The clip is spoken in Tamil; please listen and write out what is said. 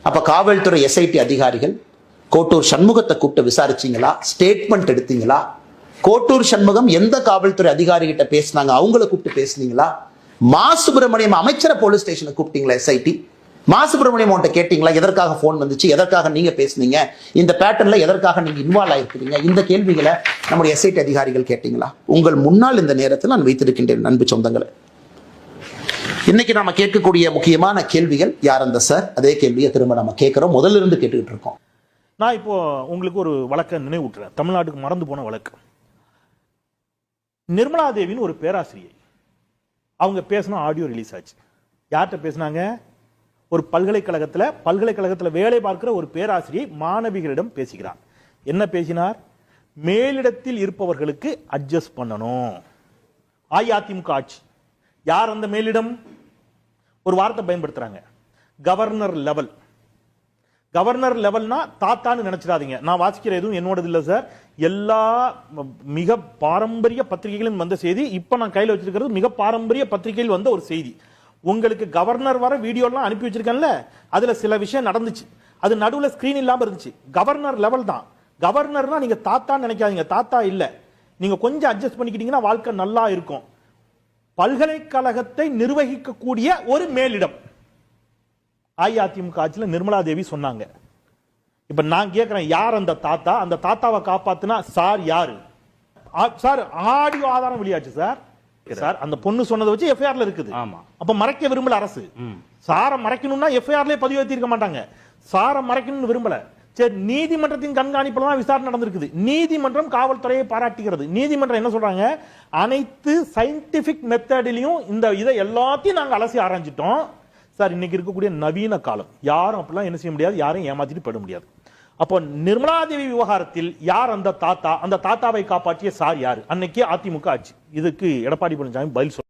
அப்ப காவல்துறை எஸ்ஐடி அதிகாரிகள் கோட்டூர் சண்முகத்தை கூப்பிட்டு விசாரிச்சீங்களா? ஸ்டேட்மெண்ட் எடுத்தீங்களா? கோட்டூர் சண்முகம் எந்த காவல்துறை அதிகாரி கிட்ட பேசினாங்க, அவங்கள கூப்பிட்டு பேசுனீங்களா? மா சுப்பிரமணியம் அமைச்சரை போலீஸ் ஸ்டேஷனுக்கு கூப்பிட்டீங்களா? எஸ்ஐடி மா சுப்பிரமணியம் உன்ட்ட கேட்டீங்களா? எதற்காக போன் வந்துச்சு, எதற்காக நீங்க பேசுனீங்க, இந்த பேட்டர்ன்ல எதற்காக நீங்க இன்வால்வ் ஆயிருக்கிறீங்க? இந்த கேள்விகளை நம்முடைய எஸ்ஐடி அதிகாரிகள் கேட்டீங்களா? உங்கள் முன்னால் இந்த நேரத்தில் நான் வைத்திருக்கின்றேன் அன்பு சொந்தங்களை. இன்னைக்கு நாம கேட்கக்கூடிய முக்கியமான கேள்விகள், யார் அந்த சார்? அதே கேள்வியை திரும்ப நம்ம கேட்கிறோம், முதல்ல இருந்து கேட்டுக்கிட்டு இருக்கோம். நான் இப்போ உங்களுக்கு ஒரு வழக்கை நினைவூட்டுறேன், தமிழ்நாட்டுக்கு மறந்து போன வழக்கு. நிர்மலா தேவின்னு ஒரு பேராசிரியை, அவங்க பேசின ஆடியோ ரிலீஸ் ஆச்சு. யார்கிட்ட பேசினாங்க? ஒரு பல்கலைக்கழகத்தில் வேலை பார்க்கிற ஒரு பேராசிரியை மாணவிகளிடம் பேசுகிறார். என்ன பேசினார்? மேலிடத்தில் இருப்பவர்களுக்கு அட்ஜஸ்ட் பண்ணணும். அஇஅதிமுக ஆட்சி. யார் அந்த மேலிடம்? ஒரு வார்த்தை பயன்படுத்துறாங்க, கவர்னர் லெவல். கவர்னர் லெவல்னா தாத்தான்னு நினைச்சிடாதீங்க, நான் வாசிக்கிற எதுவும் என்னோடது இல்லை சார். எல்லா மிக பாரம்பரிய பத்திரிகைகளும் வந்த செய்தி, இப்ப நான் கையில் வச்சிருக்கிறது மிக பாரம்பரிய பத்திரிகையில் வந்த ஒரு செய்தி. உங்களுக்கு கவர்னர் வர வீடியோலாம் அனுப்பி வச்சிருக்கேன்ல, அதுல சில விஷயம் நடந்துச்சு, அது நடுவில் ஸ்கிரீன் இல்லாம இருந்துச்சு. கவர்னர் லெவல் தான். கவர்னர்னா நீங்க தாத்தான்னு நினைக்காதீங்க, தாத்தா இல்ல. நீங்க கொஞ்சம் அட்ஜஸ்ட் பண்ணிக்கிட்டீங்கன்னா வாழ்க்கை நல்லா இருக்கும். பல்கலைக்கழகத்தை நிர்வகிக்கக்கூடிய ஒரு மேலிடம். அஇஅதிமுக ஆட்சியில் நிர்மலா தேவி சொன்னாங்க. இப்ப நான் கேட்கிறேன், யார் அந்த தாத்தா? அந்த தாத்தாவை காப்பாத்துனா சார் யாரு? சார் ஆடியோ ஆதாரம் வெளியாச்சு சார். சார் அந்த பொண்ணு சொன்னதை வச்சு எஃப்ஐஆர்ல இருக்குது. அப்ப மறைக்க விரும்பல அரசு. சார மறைக்கணும்னா எஃப்ஐஆர்ல பதிவு ஏத்திருக்க மாட்டாங்க. சார மறைக்கணும்னு விரும்பல. சரி, நீதிமன்றத்தின் கண்காணிப்புல தான் விசாரணை நடந்திருக்குது. நீதிமன்றம் காவல்துறையை பாராட்டுகிறது. நீதிமன்றம் என்ன சொல்றாங்க? அனைத்து சயின்டிபிக் மெத்தடிலையும் இந்த இதை எல்லாத்தையும் நாங்க அலசி ஆராய்ஞ்சிட்டோம் சார். இன்னைக்கு இருக்கக்கூடிய நவீன காலம், யாரும் அப்படிலாம் என்ன செய்ய முடியாது, யாரும் ஏமாத்திட்டு போயிட முடியாது. அப்போ நிர்மலா தேவி விவகாரத்தில் யார் அந்த தாத்தா? அந்த தாத்தாவை காப்பாற்றிய சார் யாரு? அன்னைக்கு அதிமுக ஆட்சி. இதுக்கு எடப்பாடி பழனிசாமி பதில் சொல்ல